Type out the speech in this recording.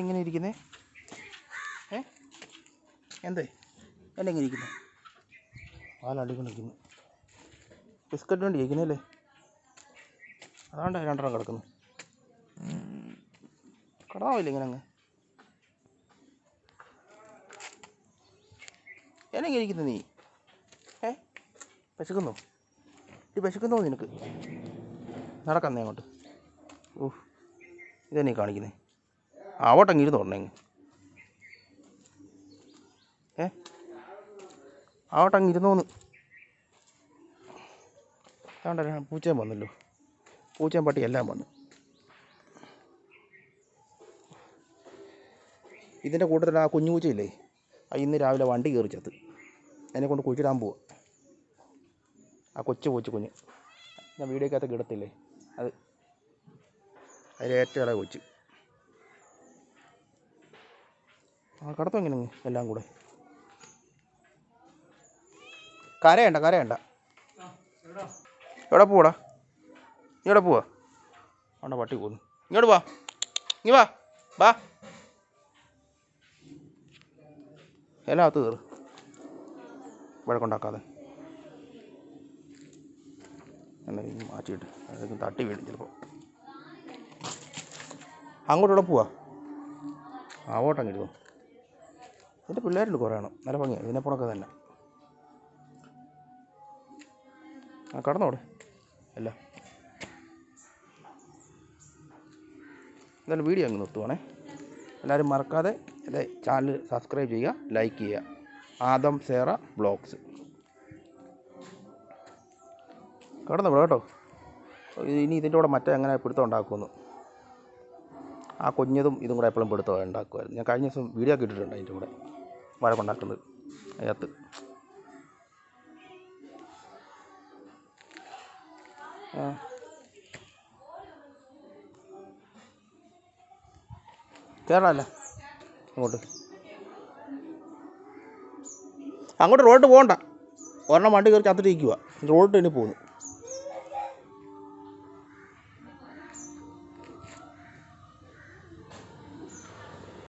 ഇങ്ങനെ ഇരിക്കുന്നേ? എന്തേ എന്നെ ഇങ്ങനെ ഇരിക്കുന്നത്? പാലടിക്കൊണ്ട് നിൽക്കുന്നു. ബിസ്ക്കറ്റ് വേണ്ടി ഇരിക്കുന്നല്ലേ? അതാണ്ട് രണ്ടെണ്ണം കിടക്കുന്നു. കിടന്നാവില്ല ഇങ്ങനെ അങ്ങ്. എന്നെ ഇങ്ങനെ ഇരിക്കുന്നു നീ? പശുക്കുന്നോ? പശുക്കുന്നോ നിനക്ക്? നടക്കുന്നേ അങ്ങോട്ട്. ഓഹ്, ഇതെന്നെ കാണിക്കുന്നേ. ആവോട്ടങ്ങ് ഇരുന്ന് പറഞ്ഞേങ്ങ്. ആവട്ടങ്ങ് ഇരുന്നോന്ന്. അതുകൊണ്ട് പൂച്ചയും വന്നല്ലോ. പൂച്ചയും പട്ടി എല്ലാം വന്നു. ഇതിൻ്റെ കൂട്ടത്തിൽ ആ കുഞ്ഞു പൂച്ചയില്ലേ, ഇന്ന് രാവിലെ വണ്ടി കയറി ചത്ത്. എന്നെ കൊണ്ട് കുഴിച്ചിടാൻ പോവുക. ആ കുഞ്ഞ് ഞാൻ വീഡിയോക്കകത്തൊക്കെ ഇടത്തില്ലേ, അത് അതിലേറ്റവും ഇളയ കൊച്ച്. കടത്തോ ഇങ്ങനെ എല്ലാം കൂടെ. കരയണ്ട. എവിടെ പോവാടാ? നീ എവിടെ പോവാ? അവിടെ പട്ടി പോന്നു. ഇങ്ങോട്ട് വാ, നീ വാ. എല്ലാത്ത് കയറ്, വഴക്കുണ്ടാക്കാതെ. എന്തെങ്കിലും മാറ്റിയിട്ട് അതൊക്കെ തട്ടി വീഴും ചിലപ്പോൾ. അങ്ങോട്ടൂടെ പോവാ. ആവോട്ടങ്ങിരുന്നു. ഇതിൻ്റെ പിള്ളേരുണ്ട് കുറേ എണ്ണം. നല്ല ഭംഗിയാണ്. ഇതിനെപ്പോഴൊക്കെ തന്നെ. കടന്നോടെ അല്ല. എന്തായാലും വീഡിയോ അങ്ങ് നിർത്തുവാണേ. എല്ലാവരും മറക്കാതെ എൻ്റെ ചാനൽ സബ്സ്ക്രൈബ് ചെയ്യുക, ലൈക്ക് ചെയ്യുക. ആദം സേറ ബ്ലോഗ്സ്. കടന്നു കേട്ടോ. ഇനി ഇതിൻ്റെ കൂടെ മറ്റേ എങ്ങനെ പിടുത്തം ഉണ്ടാക്കുമെന്ന്. ആ കുഞ്ഞതും ഇതും കൂടെ എപ്പോഴും പിടുത്തം ഉണ്ടാക്കുമായിരുന്നു. ഞാൻ കഴിഞ്ഞ ദിവസം വീഡിയോ ഒക്കെ ഇട്ടിട്ടുണ്ട് അതിൻ്റെ കൂടെ വഴക്കുണ്ടാക്കുന്നത് അതിനകത്ത്. കയറാമല്ല അങ്ങോട്ട് റോഡ് പോകണ്ട. ഒരെണ്ണം വണ്ടി കയറി ചത്തിട്ടിരിക്കുക. റോഡിൽ തന്നെ പോകുന്നു.